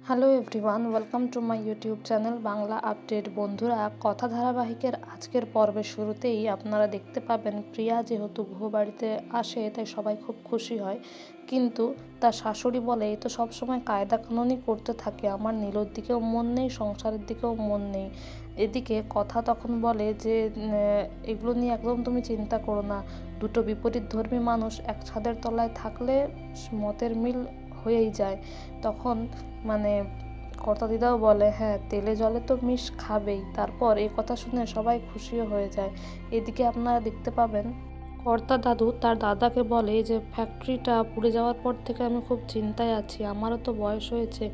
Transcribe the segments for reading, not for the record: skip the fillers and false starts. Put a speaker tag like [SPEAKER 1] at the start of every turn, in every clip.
[SPEAKER 1] Hello everyone, welcome to my YouTube channel Bangla update. বন্ধুরা, কথা ধারাবাহিকের আজকের পর্বের শুরুতেই আপনারা দেখতে পাবেন প্রিয়া যেহেতু বহু বাড়িতে আসে তাই সবাই খুব খুশি হয়, কিন্তু তার শাশুড়ি বলে এই তো সবসময় কায়দা কানুনই করতে থাকে, আমার নীলর দিকেও মন নেই, সংসারের দিকেও মন নেই। এদিকে কথা তখন বলে যে এগুলো নিয়ে একদম তুমি চিন্তা করো না, দুটো বিপরীত ধর্মী মানুষ এক ছাদের তলায় থাকলে মতের মিল হয়েই যায়। তখন কর্তাদিদাও বলে হ্যাঁ, তেলে জলে তো মিশ খাবেই। তারপর এই কথা শুনে সবাই খুশিও হয়ে যায়। এদিকে আপনারা দেখতে পাবেন কর্তা দাদু তার দাদাকে বলে যে ফ্যাক্টরিটা পুড়ে যাওয়ার পর থেকে আমি খুব চিন্তায় আছি, আমারও তো বয়স হয়েছে,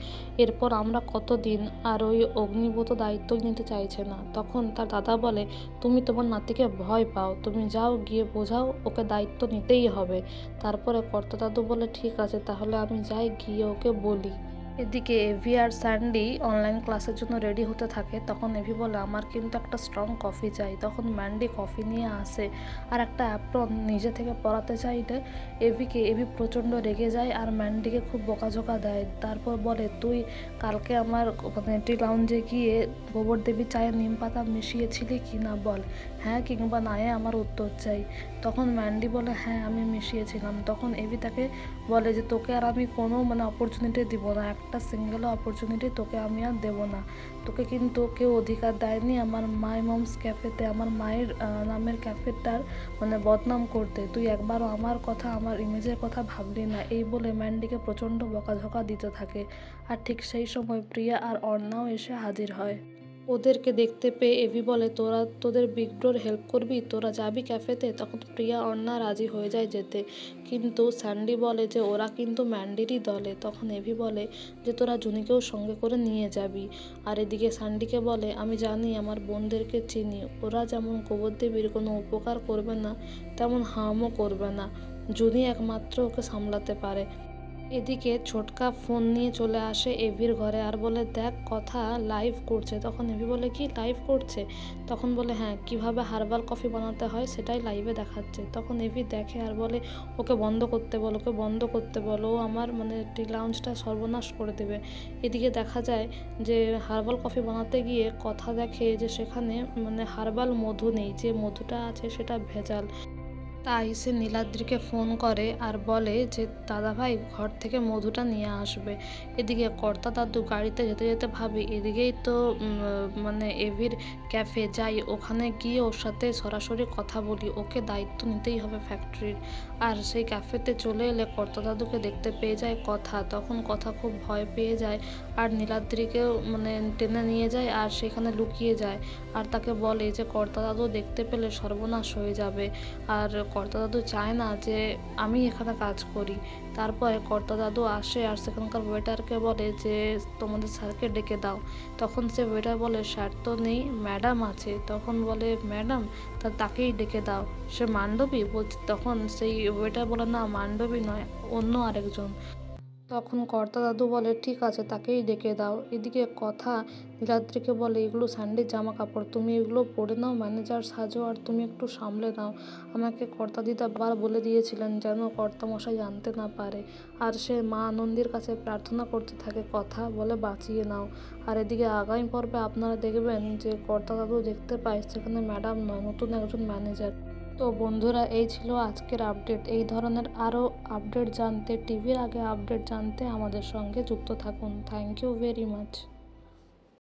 [SPEAKER 1] এরপর আমরা কতদিন, আর ওই অগ্নিবত দায়িত্ব নিতে চাইছে না। তখন তার দাদা বলে তুমি তোমার নাতিকে ভয় পাও, তুমি যাও গিয়ে বোঝাও ওকে দায়িত্ব নিতেই হবে। তারপরে কর্তা দাদু বলে ঠিক আছে, তাহলে আমি যাই গিয়ে ওকে বলি। এদিকে এভি আর স্যান্ডি অনলাইন ক্লাসের জন্য রেডি হতে থাকে। তখন এভি বলে আমার কিন্তু একটা স্ট্রং কফি চাই। তখন ম্যান্ডি কফি নিয়ে আসে আর একটা অ্যাপ্রন নিজে থেকে পরাতে চাইলে এভি প্রচণ্ড রেগে যায় আর ম্যান্ডিকে খুব বকাঝোকা দেয়। তারপর বলে তুই কালকে আমার টি লাউঞ্জে গিয়ে গোবর দেবী চায়ে নিম পাতা মিশিয়েছিলি কি না বল, হ্যাঁ কিংবা না আমার উত্তর চাই। তখন ম্যান্ডি বলে হ্যাঁ আমি মিশিয়েছিলাম। তখন এভি তাকে বলে যে তোকে আর আমি কোনো অপরচুনিটি দিব না, একটা সিঙ্গেলও অপরচুনিটি তোকে আমি আর দেবো না। তোকে কিন্তু কেউ অধিকার দেয়নি আমার মাই মমস ক্যাফেতে, আমার মায়ের নামের ক্যাফেটার বদনাম করতে। তুই একবারও আমার কথা, আমার ইমেজের কথা ভাবলি না। এই বলে ম্যান্ডিকে প্রচণ্ড বকাঝকা দিতে থাকে। আর ঠিক সেই সময় প্রিয়া আর অর্ণাও এসে হাজির হয়। ওদেরকে দেখতে পেয়ে এভি বলে তোরা তোদের বিগ ব্রোর হেল্প করবি, তোরা যাবি ক্যাফেতে। তখন প্রিয়া অর্ণা রাজি হয়ে যায় যেতে, কিন্তু স্যান্ডি বলে যে ওরা কিন্তু ম্যান্ডিরই দলে। তখন এভি বলে যে তোরা জুনিকেও সঙ্গে করে নিয়ে যাবি। আর এদিকে স্যান্ডিকে বলে আমি জানি, আমার বোনদেরকে চিনি, ওরা যেমন গোবরদেবীর কোনো উপকার করবে না তেমন হার্মও করবে না, জুনি একমাত্র ওকে সামলাতে পারে। এদিকে ছোটকা ফোন নিয়ে চলে আসে এভির ঘরে আর বলে দেখ কথা লাইভ করছে। তখন এভি বলে কি লাইভ করছে? তখন বলে হ্যাঁ, কিভাবে হার্বাল কফি বানাতে হয় সেটাই লাইভে দেখাচ্ছে। তখন এভি দেখে আর বলে ওকে বন্ধ করতে বলো, ওকে বন্ধ করতে বলো, ও আমার টি লাউঞ্জটা সর্বনাশ করে দেবে। এদিকে দেখা যায় যে হার্বাল কফি বানাতে গিয়ে কথা দেখে যে সেখানে হার্বাল মধু নেই, যে মধুটা আছে সেটা ভেজাল। তাই সে নীলাদ্রিকে ফোন করে আর বলে যে দাদাভাই ঘর থেকে মধুটা নিয়ে আসবে। এদিকে কর্তা দাদু গাড়িতে যেতে যেতে ভাবি এদিকেই তো এভির ক্যাফে, যাই ওখানে গিয়ে ওর সাথে সরাসরি কথা বলি, ওকে দায়িত্ব নিতেই হবে ফ্যাক্টরির। আর সেই ক্যাফেতে চলে এলে কর্তা দাদুকে দেখতে পেয়ে যায় কথা। তখন কথা খুব ভয় পেয়ে যায় আর নীলাদ্রিকেও টেনে নিয়ে যায় আর সেখানে লুকিয়ে যায়। আর তাকে বলে যে কর্তা দাদু দেখতে পেলে সর্বনাশ হয়ে যাবে, আর কর্তা দাদু চায় না যে আমি এখানে কাজ করি। তারপরে কর্তা দাদু আসে আর সেখানকার ওয়েটারকে বলে যে তোমাদের স্যারকে ডেকে দাও। তখন সে ওয়েটার বলে স্যার তো নেই, ম্যাডাম আছে। তখন বলে ম্যাডাম, তাকেই ডেকে দাও, সে মান্ডবী বলছে। তখন সেই ওয়েটার বলে না, মান্ডবী নয়, অন্য আরেকজন। তখন কর্তা দাদু বলে ঠিক আছে, তাকেই ডেকে দাও। এদিকে কথা নীলাদ্রিকে বলে এগুলো স্যান্ডির জামা কাপড়, তুমি এগুলো পরে নাও, ম্যানেজার সাজো, আর তুমি একটু সামলে নাও। আমাকে কর্তা দিদা বার বলে দিয়েছিলেন যেন কর্তামশাই জানতে না পারে। আর সে মা আনন্দের কাছে প্রার্থনা করতে থাকে, কথা বলে বাঁচিয়ে নাও। আর এদিকে আগামী পর্বে আপনারা দেখবেন যে কর্তা দাদু দেখতে পায় সেখানে ম্যাডাম নয়, নতুন একজন ম্যানেজার। তো বন্ধুরা, এই ছিল আজকের আপডেট। এই ধরনের আরও আপডেট জানতে, টিভির আগে আপডেট জানতে আমাদের সঙ্গে যুক্ত থাকুন। Thank you very much.